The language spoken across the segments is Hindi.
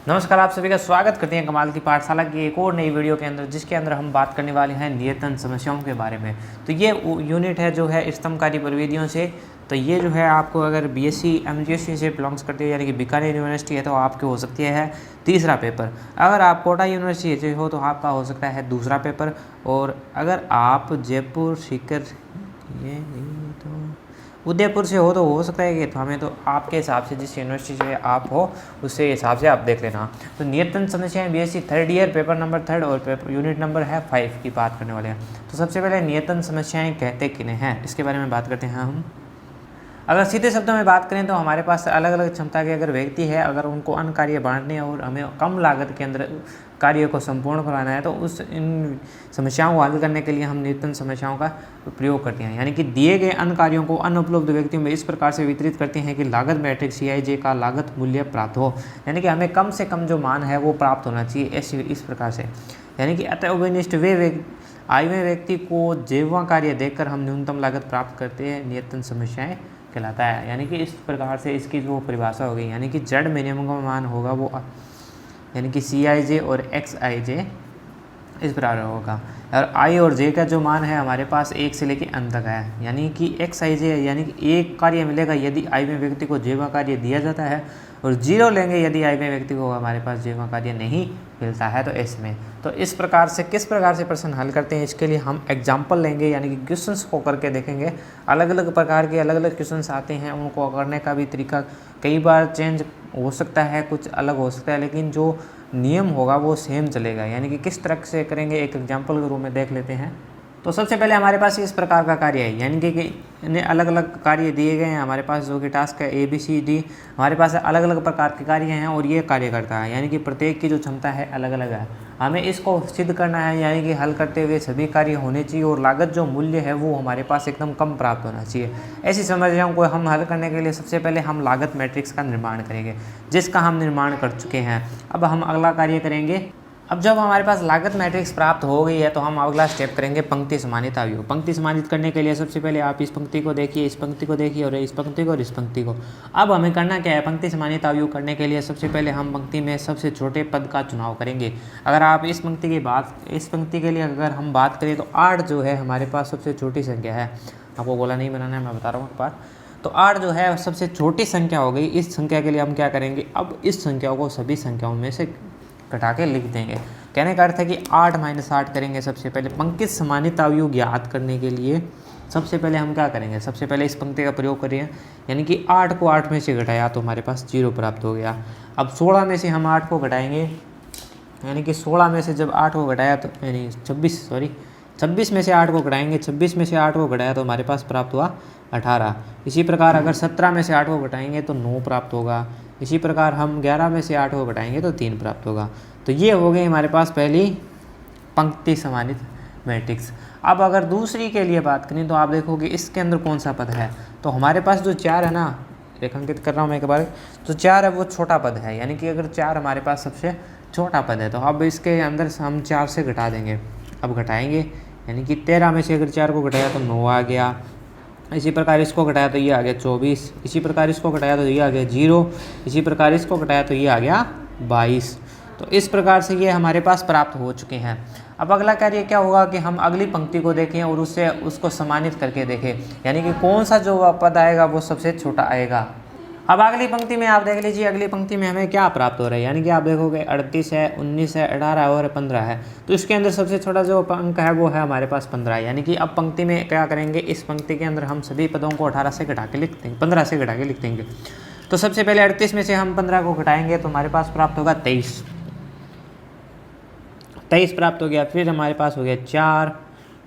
नमस्कार, आप सभी का स्वागत करते हैं कमाल की पाठशाला की एक और नई वीडियो के अंदर, जिसके अंदर हम बात करने वाले हैं नियतन समस्याओं के बारे में। तो ये यूनिट है जो है स्तंभकारी प्रविधियों से। तो ये जो है आपको अगर बीएससी एमजीएससी से बिलोंग्स करती है, यानी कि बीकानेर यूनिवर्सिटी है, तो आपके हो सकती है तीसरा पेपर। अगर आप कोटा यूनिवर्सिटी से हो तो आपका हो सकता है दूसरा पेपर। और अगर आप जयपुर सीकर ये तो उदयपुर से हो तो हो सकता है कि तो हमें तो आपके हिसाब से जिस यूनिवर्सिटी से आप हो उससे हिसाब से आप देख लेना। तो नियतन समस्याएं BSc third year paper number 3 और पेपर यूनिट नंबर है 5 की बात करने वाले हैं। तो सबसे पहले नियतन समस्याएं कहते किन्हें हैं, इसके बारे में बात करते हैं हम। अगर सीधे शब्दों में बात करें तो हमारे पास अलग अलग क्षमता के अगर व्यक्ति है, अगर उनको अन्य कार्य बांटने और हमें कम लागत के अंदर कार्य को संपूर्ण कराना है, तो उस इन समस्याओं को हल करने के लिए हम नियतन समस्याओं का प्रयोग करते हैं। यानी कि दिए गए अन्य कार्यों को अन्य उपलब्ध व्यक्तियों में इस प्रकार से वितरित करते हैं कि लागत मैट्रिक्स CIJ का लागत मूल्य प्राप्त हो। यानी कि हमें कम से कम जो मान है वो प्राप्त होना चाहिए इस प्रकार से। यानी कि अतःविनिष्ट आय में व्यक्ति को जेवा कार्य देखकर हम न्यूनतम लागत प्राप्त करते हैं, नियतन समस्याएं कहलाता है। यानी कि इस प्रकार से इसकी जो परिभाषा होगी, यानी कि जड़ मिनिमम का मान होगा वो यानी कि CIJ और XIJ इस प्रकार होगा। और I और J का जो मान है हमारे पास 1 से लेकर n तक है। यानी कि XIJ यानी कि एक कार्य मिलेगा यदि I में व्यक्ति को जेवा कार्य दिया जाता है, और 0 लेंगे यदि I में व्यक्ति को हमारे पास जेवा कार्य नहीं मिलता है तो इसमें। तो इस प्रकार से किस प्रकार से प्रश्न हल करते हैं, इसके लिए हम एग्जाम्पल लेंगे, यानी कि क्वेश्चंस को करके देखेंगे। अलग अलग प्रकार के अलग अलग क्वेश्चंस आते हैं, उनको करने का भी तरीका कई बार चेंज हो सकता है, कुछ अलग हो सकता है, लेकिन जो नियम होगा वो सेम चलेगा। यानी कि किस तरह से करेंगे एक एग्जाम्पल के रूप में देख लेते हैं। तो सबसे पहले हमारे पास इस प्रकार का कार्य है, यानी कि इन्हें अलग अलग कार्य दिए गए हैं हमारे पास, जो कि टास्क है ABCD। हमारे पास अलग अलग प्रकार के कार्य हैं और ये कार्य करता है, यानी कि प्रत्येक की जो क्षमता है अलग अलग है। हमें इसको सिद्ध करना है, यानी कि हल करते हुए सभी कार्य होने चाहिए और लागत जो मूल्य है वो हमारे पास एकदम कम प्राप्त होना चाहिए। ऐसी समस्याओं को हम हल करने के लिए सबसे पहले हम लागत मैट्रिक्स का निर्माण करेंगे, जिसका हम निर्माण कर चुके हैं। अब हम अगला कार्य करेंगे। अब जब हमारे पास लागत मैट्रिक्स प्राप्त हो गई है तो हम अगला स्टेप करेंगे पंक्ति समानित अवयव। पंक्ति समानित करने के लिए सबसे पहले आप इस पंक्ति को देखिए, इस पंक्ति को देखिए, और इस पंक्ति को और इस पंक्ति को। अब हमें करना क्या है, पंक्ति समानित अवयव करने के लिए सबसे पहले हम पंक्ति में सबसे छोटे पद का चुनाव करेंगे। अगर आप इस पंक्ति के लिए अगर हम बात करें तो 8 जो है हमारे पास सबसे छोटी संख्या है। आपको गोला नहीं बनाना है, मैं बता रहा हूँ एक बार। तो 8 जो है सबसे छोटी संख्या हो गई। इस संख्या के लिए हम क्या करेंगे, अब इस संख्या को सभी संख्याओं में से घटा के लिख देंगे। कहने का अर्थ है कि 8 - 8 करेंगे। सबसे पहले पंक्ति समानित अवयव ज्ञात करने के लिए सबसे पहले हम क्या करेंगे, सबसे पहले इस पंक्ति का प्रयोग करिए, यानी कि 8 को 8 में से घटाया तो हमारे पास 0 प्राप्त हो गया। अब 16 में से हम 8 को घटाएंगे, यानी कि 16 में से जब 8 को घटाया तो यानी 26 में से 8 को घटाएंगे, 26 में से 8 को घटाया तो हमारे पास प्राप्त हुआ 18। इसी प्रकार अगर 17 में से 8 को घटाएंगे तो 9 प्राप्त होगा। इसी प्रकार हम 11 में से 8 को घटाएंगे तो 3 प्राप्त होगा। तो ये हो गई हमारे पास पहली पंक्ति समानित मैट्रिक्स। अब अगर दूसरी के लिए बात करें तो आप देखोगे इसके अंदर कौन सा पद है। तो हमारे पास जो 4 है ना, रेखांकित कर रहा हूँ मैं एक बार, तो 4 है वो छोटा पद है। यानी कि अगर 4 हमारे पास सबसे छोटा पद है तो अब इसके अंदर हम 4 से घटा देंगे। अब घटाएंगे, यानी कि 13 में से अगर 4 को घटाया तो 9 आ गया। इसी प्रकार इसको घटाया तो ये आ गया 24। इसी प्रकार इसको घटाया तो ये आ गया 0। इसी प्रकार इसको घटाया तो ये आ गया 22। तो इस प्रकार से ये हमारे पास प्राप्त हो चुके हैं। अब अगला कार्य क्या होगा कि हम अगली पंक्ति को देखें और उसको समानित करके देखें, यानी कि कौन सा जो पद आएगा वो सबसे छोटा आएगा। अब अगली पंक्ति में आप देख लीजिए, अगली पंक्ति में हमें क्या प्राप्त हो रहा है, यानी कि आप देखोगे 38 है, 19 है, 18 और 15 है। तो इसके अंदर सबसे छोटा जो अंक है वो है हमारे पास 15। यानी कि अब पंक्ति में क्या करेंगे, इस पंक्ति के अंदर हम सभी पदों को 18 से घटा के लिख देंगे, 15 से घटा के लिख देंगे। तो सबसे पहले 38 में से हम 15 को घटाएंगे तो हमारे पास प्राप्त होगा 23 प्राप्त हो गया। फिर हमारे पास हो गया 4,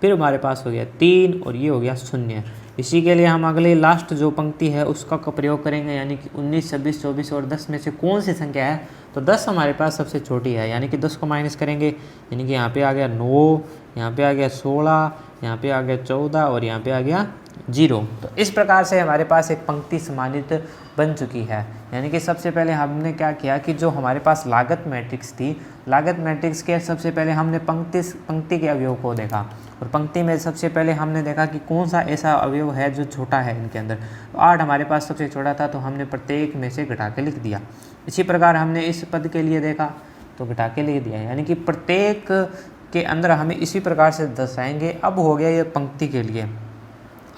फिर हमारे पास हो गया 3 और ये हो गया 0। इसी के लिए हम अगले लास्ट जो पंक्ति है उसका प्रयोग करेंगे, यानी कि 19, 26, 24 और 10 में से कौन सी संख्या है। तो 10 हमारे पास सबसे छोटी है, यानी कि 10 को माइनस करेंगे, यानी कि यहाँ पे आ गया 9, यहाँ पे आ गया 16, यहाँ पे आ गया 14 और यहाँ पे आ गया 0। तो इस प्रकार से हमारे पास एक पंक्ति समानित बन चुकी है। यानी कि सबसे पहले हमने क्या किया कि जो हमारे पास लागत मैट्रिक्स थी, लागत मैट्रिक्स के सबसे पहले हमने पंक्ति के अवयव को देखा, और पंक्ति में सबसे पहले हमने देखा कि कौन सा ऐसा अवयव है जो छोटा है इनके अंदर। तो 8 हमारे पास सबसे छोटा था, तो हमने प्रत्येक में से घटा के लिख दिया। इसी प्रकार हमने इस पद के लिए देखा तो घटा के लिख दिया, यानी कि प्रत्येक के अंदर हमें इसी प्रकार से दर्शाएंगे। अब हो गया ये पंक्ति के लिए।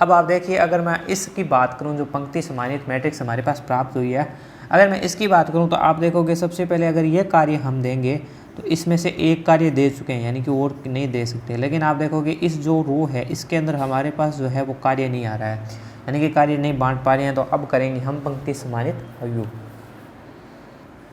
अब आप देखिए, अगर मैं इसकी बात करूं, जो पंक्ति समानित मैट्रिक्स हमारे पास प्राप्त हुई है, अगर मैं इसकी बात करूं तो आप देखोगे सबसे पहले अगर ये कार्य हम देंगे तो इसमें से एक कार्य दे चुके हैं, यानी कि और नहीं दे सकते। लेकिन आप देखोगे इस जो रो है इसके अंदर हमारे पास जो है वो कार्य नहीं आ रहा है, यानी कि कार्य नहीं बांट पा रहे हैं। तो अब करेंगे हम पंक्ति समानित अवयव।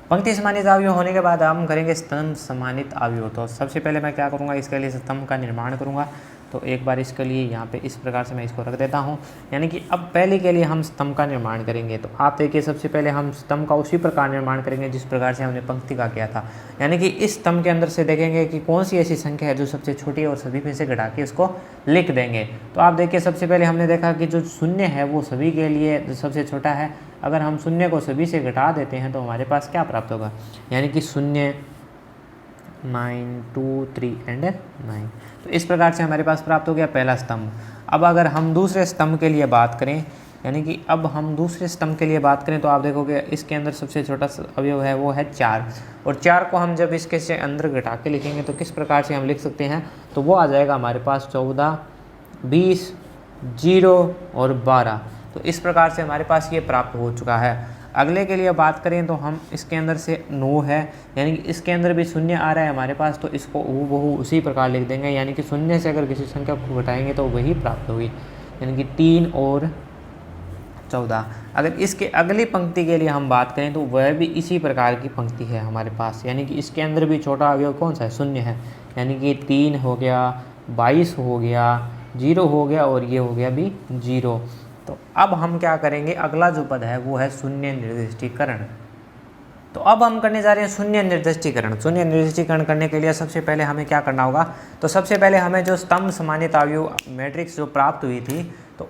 पंक्ति समानित अवयव होने के बाद हम करेंगे स्तंभ समानित अवयव। तो सबसे पहले मैं क्या करूँगा, इसके लिए स्तंभ का निर्माण करूँगा। तो एक बार इसके लिए यहाँ पे इस प्रकार से मैं इसको रख देता हूँ, यानी कि अब पहले के लिए हम स्तंभ का निर्माण करेंगे। तो आप देखिए, सबसे पहले हम स्तंभ का उसी प्रकार निर्माण करेंगे जिस प्रकार से हमने पंक्ति का किया था, यानी कि इस स्तंभ के अंदर से देखेंगे कि कौन सी ऐसी संख्या है जो सबसे छोटी है और सभी में से घटा के उसको लिख देंगे। तो आप देखिए, सबसे पहले हमने देखा कि जो शून्य है वो सभी के लिए जो सबसे छोटा है। अगर हम शून्य को सभी से घटा देते हैं तो हमारे पास क्या प्राप्त होगा, यानी कि 0, 9, 2, 3 एंड 9। तो इस प्रकार से हमारे पास प्राप्त हो गया पहला स्तंभ। अब अगर हम दूसरे स्तंभ के लिए बात करें, यानी कि अब हम दूसरे स्तंभ के लिए बात करें तो आप देखोगे इसके अंदर सबसे छोटा अवयव है वो है 4, और 4 को हम जब इसके से अंदर घटा के लिखेंगे तो किस प्रकार से हम लिख सकते हैं, तो वो आ जाएगा हमारे पास 14, 20, 0 और 12। तो इस प्रकार से हमारे पास ये प्राप्त हो चुका है। अगले के लिए बात करें तो हम इसके अंदर से 9 है, यानी कि इसके अंदर भी शून्य आ रहा है हमारे पास, तो इसको हूबहू उसी प्रकार लिख देंगे, यानी कि शून्य से अगर किसी संख्या को घटाएंगे तो वही प्राप्त होगी, यानी कि 3 और 14। अगर इसके अगली पंक्ति के लिए हम बात करें तो वह भी इसी प्रकार की पंक्ति है हमारे पास, यानी कि इसके अंदर भी छोटा अवयव कौन सा है, शून्य है, यानी कि 3 हो गया, 22 हो गया, 0 हो गया और ये हो गया भी 0। तो अब हम क्या करेंगे, अगला जो पद है वो है शून्य निर्दिष्टीकरण। तो अब हम करने जा रहे हैं शून्य निर्दिष्टीकरण। शून्य निर्दिष्टीकरण करने के लिए सबसे पहले हमें क्या करना होगा, तो सबसे पहले हमें जो स्तंभ समानित अवयव मैट्रिक्स जो प्राप्त हुई थी तो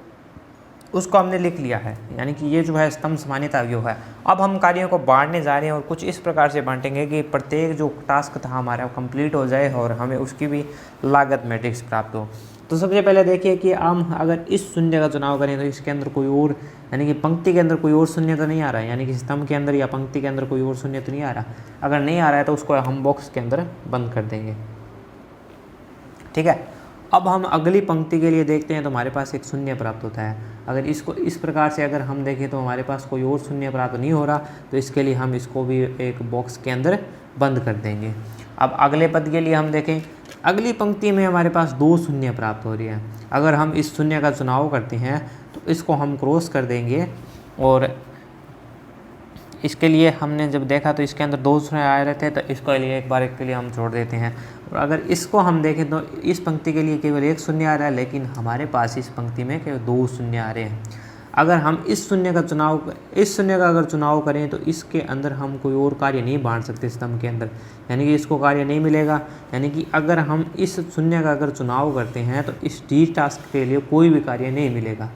उसको हमने लिख लिया है, यानी कि ये जो है स्तंभ समानित अवयव है। अब हम कार्यों को बांटने जा रहे हैं और कुछ इस प्रकार से बांटेंगे कि प्रत्येक जो टास्क था हमारा कंप्लीट हो जाए और हमें उसकी भी लागत मैट्रिक्स प्राप्त हो। तो सबसे पहले देखिए कि हम अगर इस शून्य का चुनाव करें तो इसके अंदर कोई और, यानी कि पंक्ति के अंदर कोई और शून्य तो नहीं आ रहा है, यानी कि स्तंभ के अंदर या पंक्ति के अंदर कोई और शून्य तो नहीं आ रहा। अगर नहीं आ रहा है तो उसको हम बॉक्स के अंदर बंद कर देंगे, ठीक है। अब हम अगली पंक्ति के लिए देखते हैं तो हमारे पास एक शून्य प्राप्त होता है। अगर इसको इस प्रकार से अगर हम देखें तो हमारे पास कोई और शून्य प्राप्त नहीं हो रहा, तो इसके लिए हम इसको भी एक बॉक्स के अंदर बंद कर देंगे। अब अगले पद के लिए हम देखें, अगली पंक्ति में हमारे पास 2 शून्य प्राप्त हो रही है। अगर हम इस शून्य का चुनाव करते हैं तो इसको हम क्रॉस कर देंगे, और इसके लिए हमने जब देखा तो इसके अंदर 2 शून्य आ रहे थे, तो इसको लिए एक बार के लिए हम छोड़ देते हैं। और अगर इसको हम देखें तो इस पंक्ति के लिए केवल 1 शून्य आ रहा है, लेकिन हमारे पास इस पंक्ति में केवल 2 शून्य आ रहे हैं। अगर हम इस शून्य का अगर चुनाव करें तो इसके अंदर हम कोई और कार्य नहीं बांट सकते स्तंभ के अंदर, यानी कि इसको कार्य नहीं मिलेगा। यानी कि अगर हम इस शून्य का अगर चुनाव करते हैं तो इस डी टास्क के लिए कोई भी कार्य नहीं मिलेगा।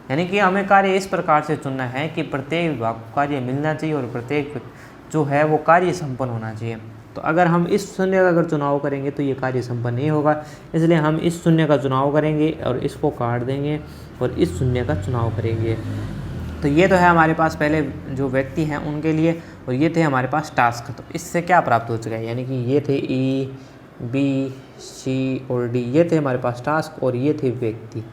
यानी कि हमें कार्य इस प्रकार से चुनना है कि प्रत्येक विभाग को कार्य मिलना चाहिए और प्रत्येक जो है वो कार्य संपन्न होना चाहिए। तो अगर हम इस शून्य का अगर चुनाव करेंगे तो ये कार्य संपन्न नहीं होगा, इसलिए हम इस शून्य का चुनाव करेंगे और इसको काट देंगे और इस शून्य का चुनाव करेंगे। तो ये तो है हमारे पास पहले जो व्यक्ति हैं उनके लिए, और ये थे हमारे पास टास्क। तो इससे क्या प्राप्त हो चुका है, यानी कि ये थे E, B, C और D, ये थे हमारे पास टास्क, और ये थे व्यक्ति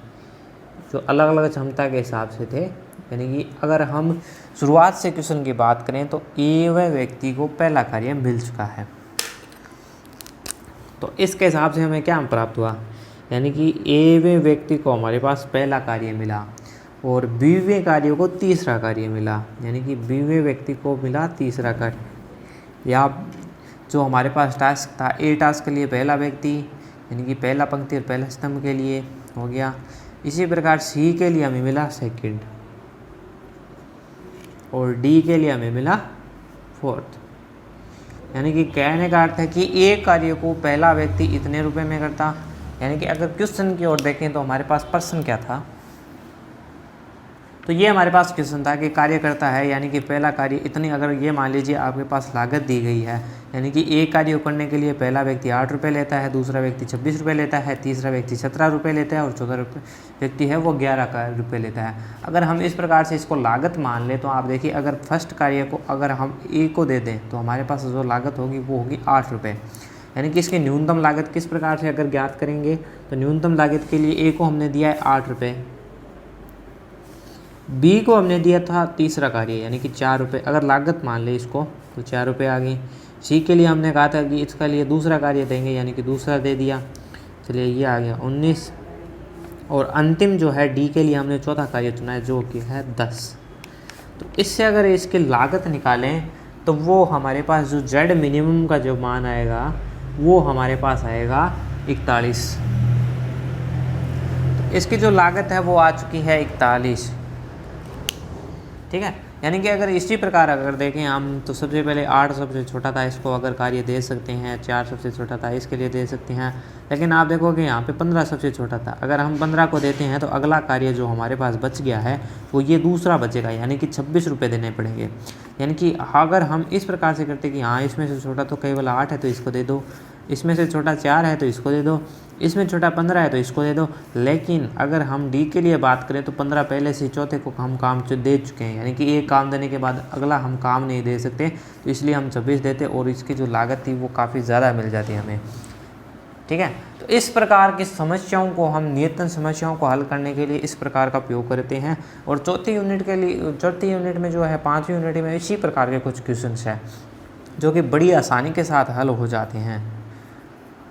जो अलग अलग क्षमता के हिसाब से थे। यानी कि अगर हम शुरुआत से क्वेश्चन की बात करें तो एवें व्यक्ति को पहला कार्य मिल चुका है। तो इसके हिसाब से हमें क्या प्राप्त हुआ, यानी कि एवें व्यक्ति को हमारे पास पहला कार्य मिला और बीवें कार्य को तीसरा कार्य मिला, यानी कि बीवें व्यक्ति को मिला तीसरा कार्य। या जो हमारे पास टास्क था, ए टास्क के लिए पहला व्यक्ति यानी कि पहला पंक्ति और पहला स्तंभ के लिए हो गया। इसी प्रकार सी के लिए हमें मिला सेकंड और डी के लिए हमें मिला फोर्थ। यानी कि कहने का अर्थ है कि एक कार्य को पहला व्यक्ति इतने रुपए में करता। यानी कि अगर क्वेश्चन की ओर देखें तो हमारे पास प्रश्न क्या था, तो ये हमारे पास क्वेश्चन था कि कार्य करता है, यानी कि पहला कार्य इतनी, अगर ये मान लीजिए आपके पास लागत दी गई है, यानी कि एक कार्य को करने के लिए पहला व्यक्ति 8 रुपये लेता है, दूसरा व्यक्ति 26 रुपये लेता है, तीसरा व्यक्ति 17 रुपये लेता है और चौथा व्यक्ति है वो 11 रुपये लेता है। अगर हम इस प्रकार से इसको लागत मान लें तो आप देखिए, अगर फर्स्ट कार्य को अगर हम ए को दे दें तो हमारे पास जो लागत होगी वो होगी 8 रुपये। यानी कि इसकी न्यूनतम लागत किस प्रकार से अगर ज्ञात करेंगे तो न्यूनतम लागत के लिए ए को हमने दिया है 8 रुपये, बी को हमने दिया था तीसरा कार्य यानी कि 4 रुपये, अगर लागत मान ले इसको तो 4 रुपये आ गई। सी के लिए हमने कहा था कि इसका लिए दूसरा कार्य देंगे, यानी कि दूसरा दे दिया, चलिए ये आ गया 19। और अंतिम जो है डी के लिए हमने चौथा कार्य चुना है जो कि है 10। तो इससे अगर इसकी लागत निकालें तो वो हमारे पास जो जेड मिनिमम का जो मान आएगा वो हमारे पास आएगा 41। तो इसकी जो लागत है वो आ चुकी है 41, ठीक है। यानी कि अगर इसी प्रकार अगर देखें हम तो सबसे पहले 8 सबसे छोटा था, इसको अगर कार्य दे सकते हैं, 4 सबसे छोटा था इसके लिए दे सकते हैं, लेकिन आप देखोगे यहाँ पे 15 सबसे छोटा था। अगर हम 15 को देते हैं तो अगला कार्य जो हमारे पास बच गया है वो ये दूसरा बचेगा, यानी कि 26 रुपये देने पड़ेंगे। यानी कि अगर हम इस प्रकार से करते कि हाँ इसमें से छोटा तो केवल 8 है तो इसको दे दो, इसमें से छोटा 4 है तो इसको दे दो, इसमें छोटा 15 है तो इसको दे दो। लेकिन अगर हम डी के लिए बात करें तो 15 पहले से चौथे को हम काम दे चुके हैं, यानी कि एक काम देने के बाद अगला हम काम नहीं दे सकते, तो इसलिए हम 26 देते और इसकी जो लागत थी वो काफ़ी ज़्यादा मिल जाती है हमें, ठीक है। तो इस प्रकार की समस्याओं को हम नियतन समस्याओं को हल करने के लिए इस प्रकार का उपयोग करते हैं। और चौथी यूनिट में जो है 5वीं यूनिट में इसी प्रकार के कुछ क्वेश्चंस हैं जो कि बड़ी आसानी के साथ हल हो जाते हैं।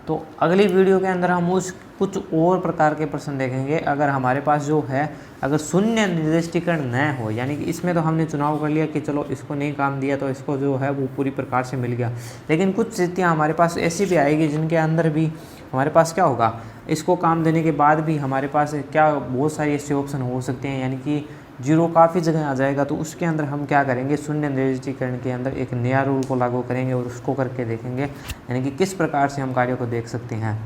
तो अगली वीडियो के अंदर हम कुछ और प्रकार के प्रश्न देखेंगे। अगर हमारे पास जो है अगर शून्य निर्दिष्टीकरण न हो, यानी कि इसमें तो हमने चुनाव कर लिया कि चलो इसको नहीं काम दिया तो इसको जो है वो पूरी प्रकार से मिल गया, लेकिन कुछ स्थितियाँ हमारे पास ऐसी भी आएगी जिनके अंदर भी हमारे पास क्या होगा, इसको काम देने के बाद भी हमारे पास क्या बहुत सारे ऐसे ऑप्शन हो सकते हैं, यानी कि 0 काफ़ी जगह आ जाएगा। तो उसके अंदर हम क्या करेंगे, शून्य निर्दिष्टीकरण के अंदर एक नया रूल को लागू करेंगे और उसको करके देखेंगे, यानी कि किस प्रकार से हम कार्यों को देख सकते हैं।